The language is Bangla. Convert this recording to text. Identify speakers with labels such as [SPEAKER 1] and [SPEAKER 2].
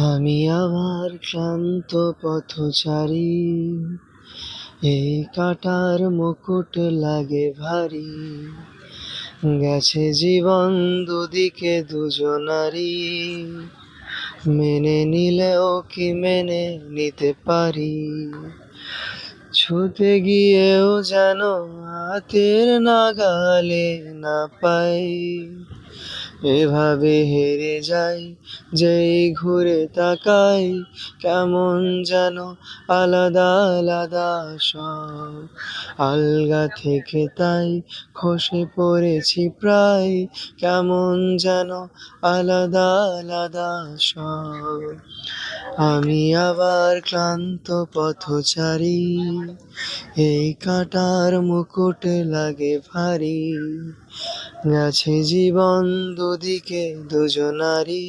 [SPEAKER 1] আমি আবার ক্লান্ত পথচারী, এই কাটার মুকুট লাগে ভারী। গেছে জীবন দুদিকে দুজনারই, মেনে নিলেও কি মেনে নিতে পারি? ছুতে গিয়েও যেন হাতের নাগালে না পাই, এভাবে হেরে যাই যেই ঘুরে তাকাই। কেমন যেন আলাদা আলাদা সব, আলগা থেকে তাই খসে পড়েছি প্রায়। কেমন যেন আলাদা আলাদা সব। আমি আবার ক্লান্ত পথচারী, এই কাঁটার মুকুট লাগে ভারী। গেছে জীবন দুদিকে দুজনারই,